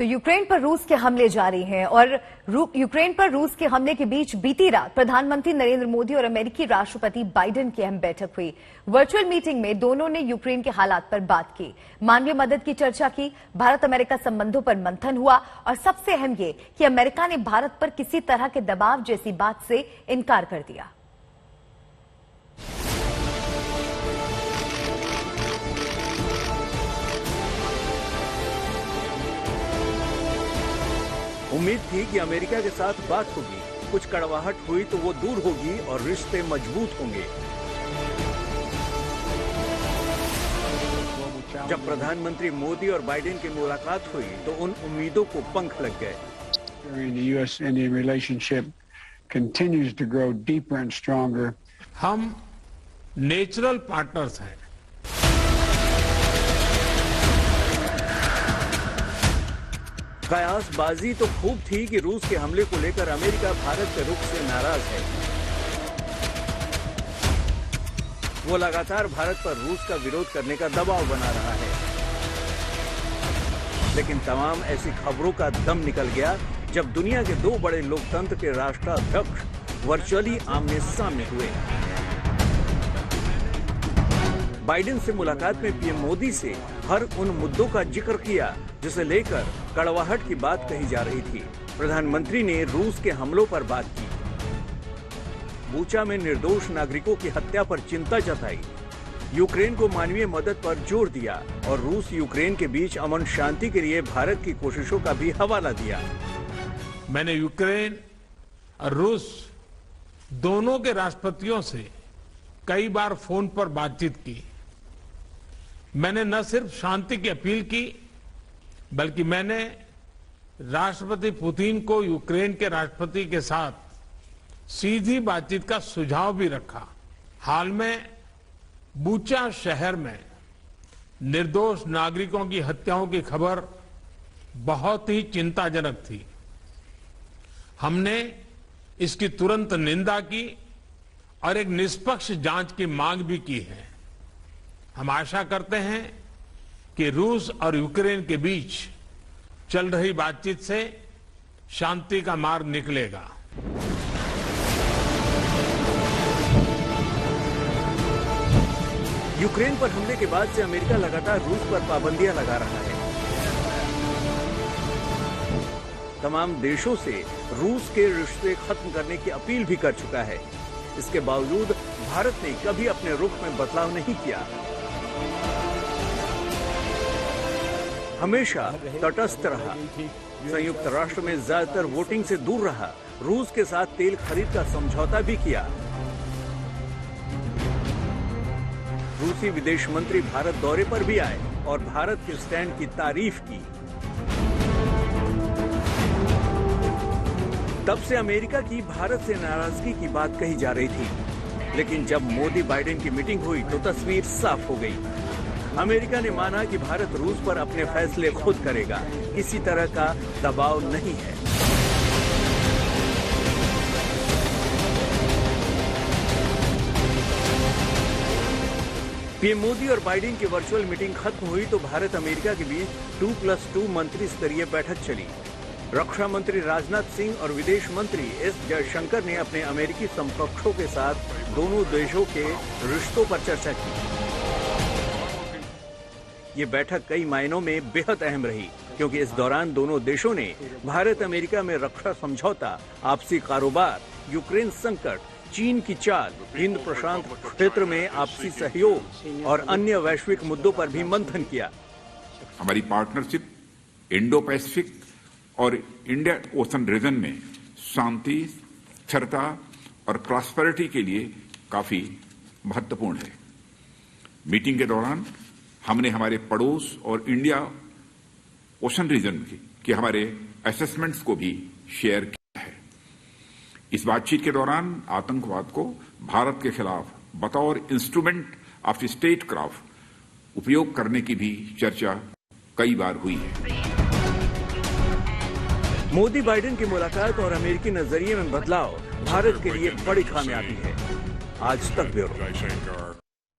तो यूक्रेन पर रूस के हमले जारी हैं और यूक्रेन पर रूस के हमले के बीच बीती रात प्रधानमंत्री नरेंद्र मोदी और अमेरिकी राष्ट्रपति बाइडेन की अहम बैठक हुई। वर्चुअल मीटिंग में दोनों ने यूक्रेन के हालात पर बात की, मानवीय मदद की चर्चा की, भारत अमेरिका संबंधों पर मंथन हुआ और सबसे अहम ये कि अमेरिका ने भारत पर किसी तरह के दबाव जैसी बात से इनकार कर दिया। उम्मीद थी कि अमेरिका के साथ बात होगी, कुछ कड़वाहट हुई तो वो दूर होगी और रिश्ते मजबूत होंगे। जब प्रधानमंत्री मोदी और बाइडेन की मुलाकात हुई तो उन उम्मीदों को पंख लग गए। The U.S.-India relationship continues to grow deeper and stronger. हम नेचुरल पार्टनर्स हैं। कयासबाजी तो खूब थी कि रूस के हमले को लेकर अमेरिका भारत के रुख से नाराज है। वो लगातार भारत पर रूस का विरोध करने का दबाव बना रहा है, लेकिन तमाम ऐसी खबरों का दम निकल गया जब दुनिया के दो बड़े लोकतंत्र के राष्ट्राध्यक्ष वर्चुअली आमने सामने हुए। बाइडेन से मुलाकात में पीएम मोदी से हर उन मुद्दों का जिक्र किया जिसे लेकर कड़वाहट की बात कही जा रही थी। प्रधानमंत्री ने रूस के हमलों पर बात की, बूचा में निर्दोष नागरिकों की हत्या पर चिंता जताई, यूक्रेन को मानवीय मदद पर जोर दिया और रूस यूक्रेन के बीच अमन शांति के लिए भारत की कोशिशों का भी हवाला दिया। मैंने यूक्रेन और रूस दोनों के राष्ट्रपतियों से कई बार फोन पर बातचीत की। मैंने न सिर्फ शांति की अपील की, बल्कि मैंने राष्ट्रपति पुतिन को यूक्रेन के राष्ट्रपति के साथ सीधी बातचीत का सुझाव भी रखा। हाल में बूचा शहर में निर्दोष नागरिकों की हत्याओं की खबर बहुत ही चिंताजनक थी। हमने इसकी तुरंत निंदा की और एक निष्पक्ष जांच की मांग भी की है। हम आशा करते हैं कि रूस और यूक्रेन के बीच चल रही बातचीत से शांति का मार्ग निकलेगा। यूक्रेन पर हमले के बाद से अमेरिका लगातार रूस पर पाबंदियां लगा रहा है। तमाम देशों से रूस के रिश्ते खत्म करने की अपील भी कर चुका है। इसके बावजूद भारत ने कभी अपने रुख में बदलाव नहीं किया, हमेशा तटस्थ रहा, संयुक्त राष्ट्र में ज्यादातर वोटिंग से दूर रहा, रूस के साथ तेल खरीद का समझौता भी किया। रूसी विदेश मंत्री भारत दौरे पर भी आए और भारत के स्टैंड की तारीफ की। तब से अमेरिका की भारत से नाराजगी की बात कही जा रही थी, लेकिन जब मोदी बाइडेन की मीटिंग हुई तो तस्वीर साफ हो गई। अमेरिका ने माना कि भारत रूस पर अपने फैसले खुद करेगा, किसी तरह का दबाव नहीं है। पीएम मोदी और बाइडेन की वर्चुअल मीटिंग खत्म हुई तो भारत अमेरिका के बीच 2+2 मंत्री स्तरीय बैठक चली। रक्षा मंत्री राजनाथ सिंह और विदेश मंत्री एस जयशंकर ने अपने अमेरिकी समकक्षों के साथ दोनों देशों के रिश्तों पर चर्चा की। ये बैठक कई मायनों में बेहद अहम रही, क्योंकि इस दौरान दोनों देशों ने भारत अमेरिका में रक्षा समझौता, आपसी कारोबार, यूक्रेन संकट, चीन की चाल, हिंद प्रशांत क्षेत्र में आपसी सहयोग और अन्य वैश्विक मुद्दों पर भी मंथन किया। हमारी पार्टनरशिप इंडो पैसिफिक और इंडिया ओशन रीजन में शांति, स्थिरता और प्रॉस्पेरिटी के लिए काफी महत्वपूर्ण है। मीटिंग के दौरान हमने हमारे पड़ोस और इंडिया ओशन रीजन के हमारे असेसमेंट्स को भी शेयर किया है। इस बातचीत के दौरान आतंकवाद को भारत के खिलाफ बतौर इंस्ट्रूमेंट ऑफ स्टेट क्राफ्ट उपयोग करने की भी चर्चा कई बार हुई है। मोदी बाइडेन की मुलाकात और अमेरिकी नजरिए में बदलाव भारत के लिए बड़ी कामयाबी है। आज तक ब्यूरो।